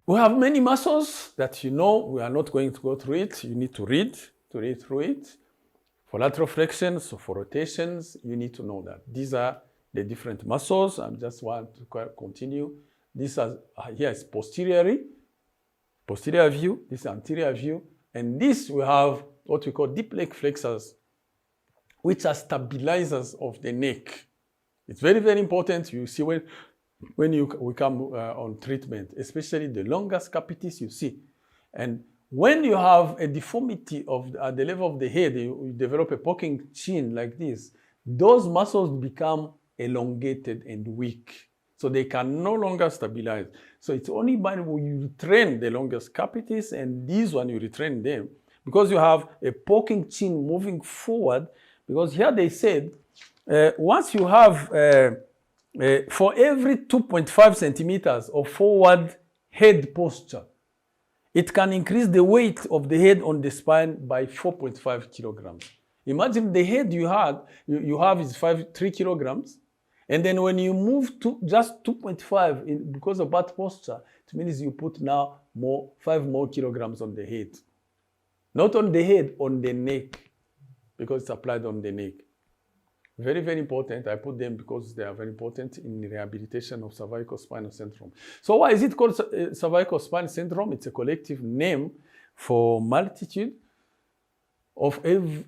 We have many muscles that you know. We are not going to go through it. You need to read through it. For lateral flexions, so for rotations, you need to know that. These are the different muscles. I just want to continue. This is, here is posterior view. This is anterior view. And this we have what we call deep leg flexors, which are stabilizers of the neck. It's very, very important. You see when we come on treatment, especially the longest capitis you see. And when you have a deformity at the level of the head, you develop a poking chin like this, those muscles become elongated and weak. So they can no longer stabilize. So it's only when you retrain the longest capitis and these one you retrain them, because you have a poking chin moving forward, because here they said, once you have, for every 2.5 centimeters of forward head posture, it can increase the weight of the head on the spine by 4.5 kilograms. Imagine the head you have is 3 kilograms. And then when you move to just 2.5 because of bad posture, it means you put now 5 more kilograms on the head. Not on the head, on the neck, because it's applied on the neck. Very, very important. I put them because they are very important in the rehabilitation of cervical spinal syndrome. So why is it called cervical spinal syndrome? It's a collective name for multitude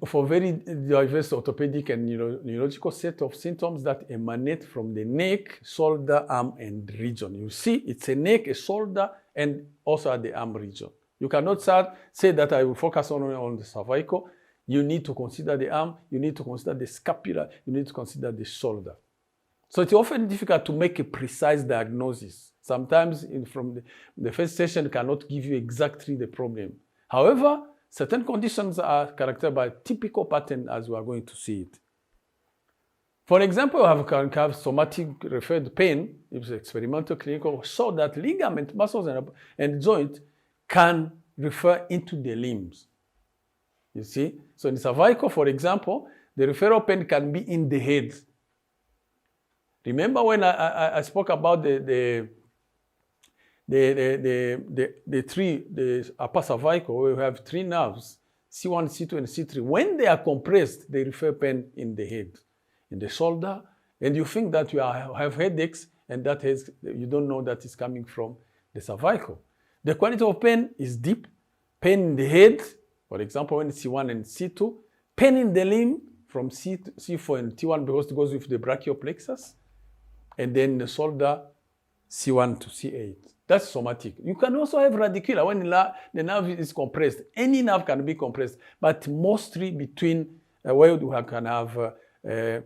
for very diverse orthopedic and neurological set of symptoms that emanate from the neck, shoulder, arm, and region. You see, it's a neck, a shoulder, and also at the arm region. You cannot say that I will focus on the cervical. You need to consider the arm, you need to consider the scapula, you need to consider the shoulder. So it's often difficult to make a precise diagnosis. Sometimes from the first session cannot give you exactly the problem. However, certain conditions are characterized by a typical pattern as we are going to see it. For example, you can have somatic referred pain, if experimental clinical, show that ligament, muscles, and joint can refer into the limbs. You see? So in cervical, for example, the referral pain can be in the head. Remember when I spoke about the upper cervical, where we have 3 nerves, C1, C2, and C3. When they are compressed, they refer pain in the head, in the shoulder, and you think that you have headaches, and that you don't know that it's coming from the cervical. The quality of pain is deep. Pain in the head, for example, when it's C1 and C2, pain in the limb from C4 and T1 because it goes with the brachial plexus, and then the shoulder, C1 to C8. That's somatic. You can also have radicular when the nerve is compressed. Any nerve can be compressed, but mostly between where you can have a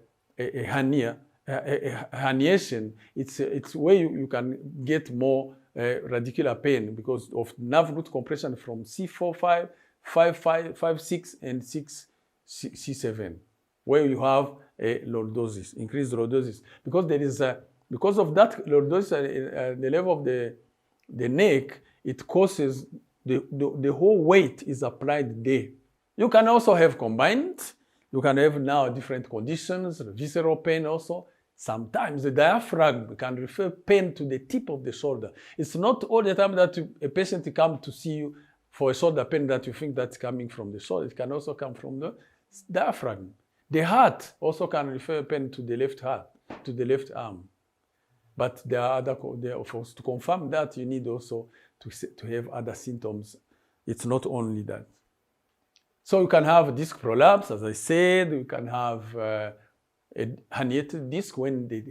herniation. It's where you can get more radicular pain because of nerve root compression from C4, 5, 6, and 6, C7, where you have a lordosis, increased lordosis. Because there is because of that lordosis at the level of the neck, it causes the whole weight is applied there. You can also have combined. You can have now different conditions, visceral pain also. Sometimes the diaphragm can refer pain to the tip of the shoulder. It's not all the time that a patient comes to see you for a shoulder pain that you think that's coming from the shoulder. It can also come from the diaphragm. The heart also can refer pain to the left heart, to the left arm. But there are other, to confirm that, you need also to have other symptoms. It's not only that. So you can have disc prolapse, as I said. You can have a herniated disc. When the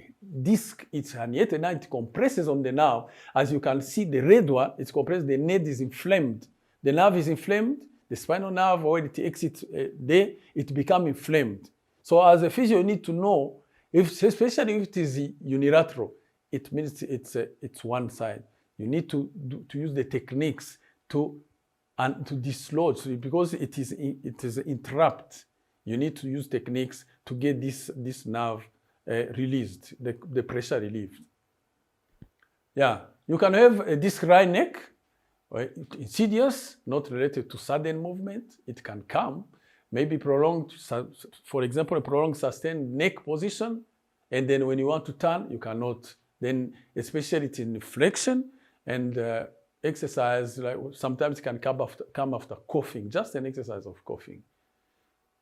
disc is herniated, now it compresses on the nerve. As you can see, the red one, it's compressed, the nerve is inflamed. The nerve is inflamed, the spinal nerve, when it exits there, it becomes inflamed. So as a physio, you need to know, especially if it is unilateral, it means it's one side. You need to use the techniques to dislodge, because it is entrapped. You need to use techniques to get this nerve released, the pressure relieved. Yeah, you can have a disc right neck, insidious, not related to sudden movement. It can come, maybe prolonged, for example, a prolonged sustained neck position, and then when you want to turn, you cannot. Then, especially it's in flexion, and exercise, like sometimes can come after coughing, just an exercise of coughing.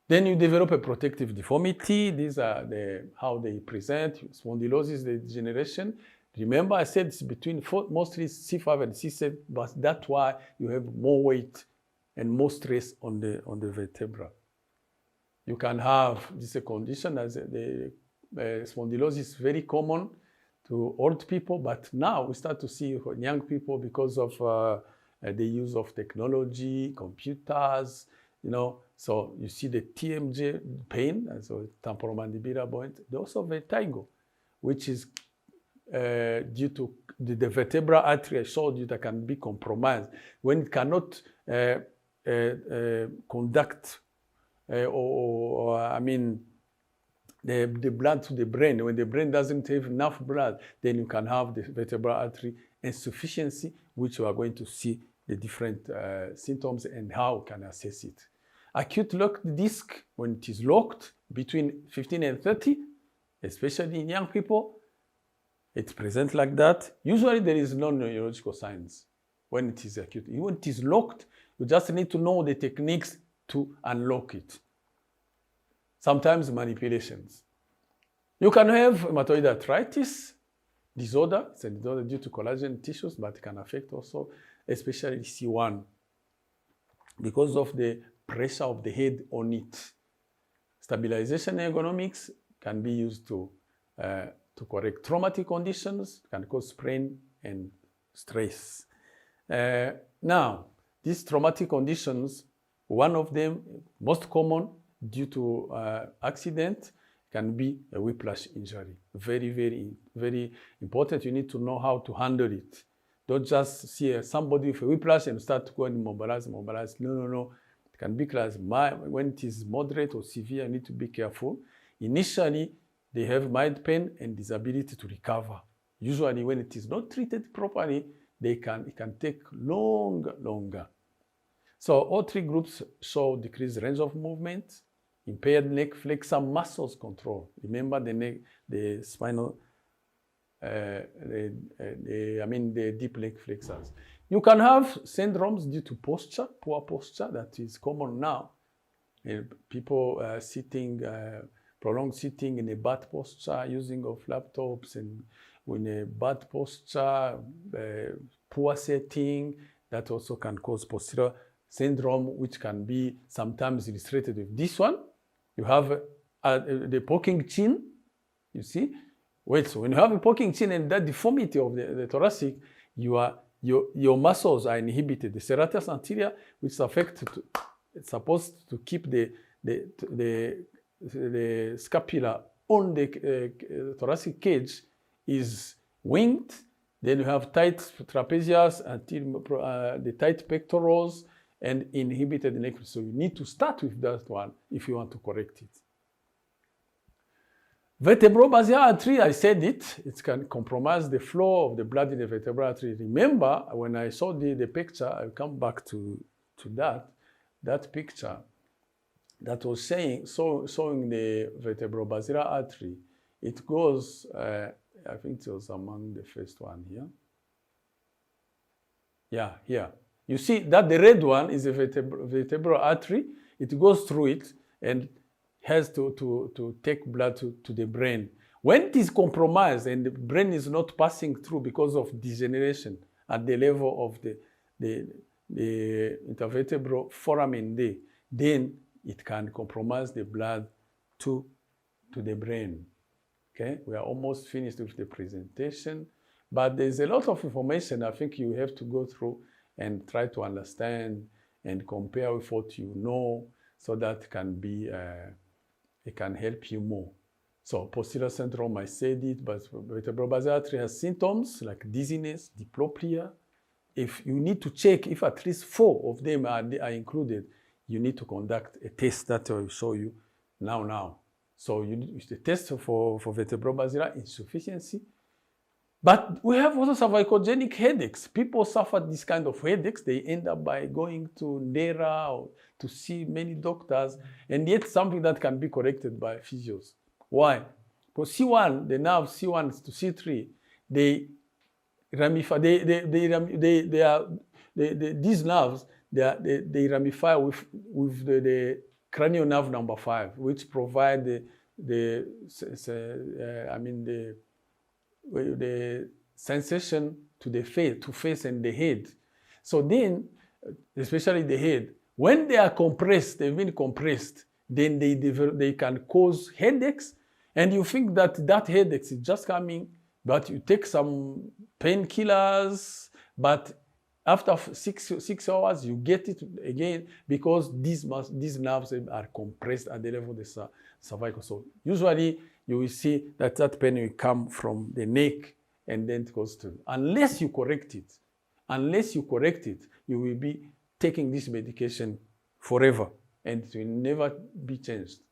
Then you develop a protective deformity. These are how they present. Spondylosis, the degeneration. Remember, I said it's between mostly C5 and C7, but that's why you have more weight and more stress on the vertebra. You can have this condition as the spondylosis is very common to old people, but now we start to see young people because of the use of technology, computers, so you see the TMJ pain, so temporomandibular joint, also vertigo, which is due to the vertebral artery I showed you that can be compromised. When it cannot conduct the blood to the brain, when the brain doesn't have enough blood, then you can have the vertebral artery insufficiency, which we are going to see the different symptoms and how we can assess it. Acute locked disc, when it is locked between 15 and 30, especially in young people, it presents like that. Usually there is no neurological signs when it is acute. When it is locked, you just need to know the techniques to unlock it. Sometimes manipulations. You can have rheumatoid arthritis disorder. It's a disorder due to collagen tissues, but it can affect also, especially C1, because of the pressure of the head on it. Stabilization ergonomics can be used to correct traumatic conditions, can cause sprain and stress. Now, these traumatic conditions, one of them, most common due to accident, can be a whiplash injury. Very, very, very important. You need to know how to handle it. Don't just see somebody with a whiplash and start going mobilize. No. It can be classed when it is moderate or severe. You need to be careful. Initially, they have mild pain and disability to recover. Usually, when it is not treated properly, it can take longer. So all three groups show decreased range of movement, impaired neck flexor muscles control. Remember the spinal, the deep neck flexors. You can have syndromes due to posture, poor posture, that is common now. People sitting, prolonged sitting in a bad posture, using of laptops, and in a bad posture, poor setting, that also can cause postural syndrome, which can be sometimes illustrated with this one. You have the poking chin, you see? Well, so when you have a poking chin and that deformity of the thoracic, your muscles are inhibited. The serratus anterior, which is affected, it's supposed to keep the scapula on the thoracic cage, is winged. Then you have tight trapezius, the tight pectorals, and inhibited neck. So you need to start with that one if you want to correct it. Vertebrobasilar artery, I said it can compromise the flow of the blood in the vertebral artery. Remember, when I saw the picture, I'll come back to that picture that was showing the vertebrobasilar artery. It goes, I think it was among the first one here. Yeah, here. You see that the red one is a vertebral artery. It goes through it and has to take blood to the brain. When it is compromised and the brain is not passing through because of degeneration at the level of the intervertebral foramen there, then it can compromise the blood to the brain. Okay, we are almost finished with the presentation, but there's a lot of information I think you have to go through and try to understand and compare with what you know, so that it can help you more. So postural syndrome, I said it, but vertebrobasilar artery has symptoms like dizziness, diplopia. If you need to check if at least 4 of them are included, you need to conduct a test that I will show you now. So the test for vertebrobasilar insufficiency. But we have also cervicogenic headaches. People suffer this kind of headaches. They end up by going to NERA or to see many doctors, and yet something that can be corrected by physios. Why? Because C1, the nerve C1 to C3, they ramify. These nerves, they ramify with the cranial nerve number 5, which provide the sensation to the face and the head. So then, especially the head, when they are compressed, they've been compressed, then they can cause headaches, and you think that headache is just coming, but you take some painkillers, but after 6 hours, you get it again because these nerves are compressed at the level of the cervical. So usually you will see that pain will come from the neck and then it goes to, unless you correct it, you will be taking this medication forever and it will never be changed.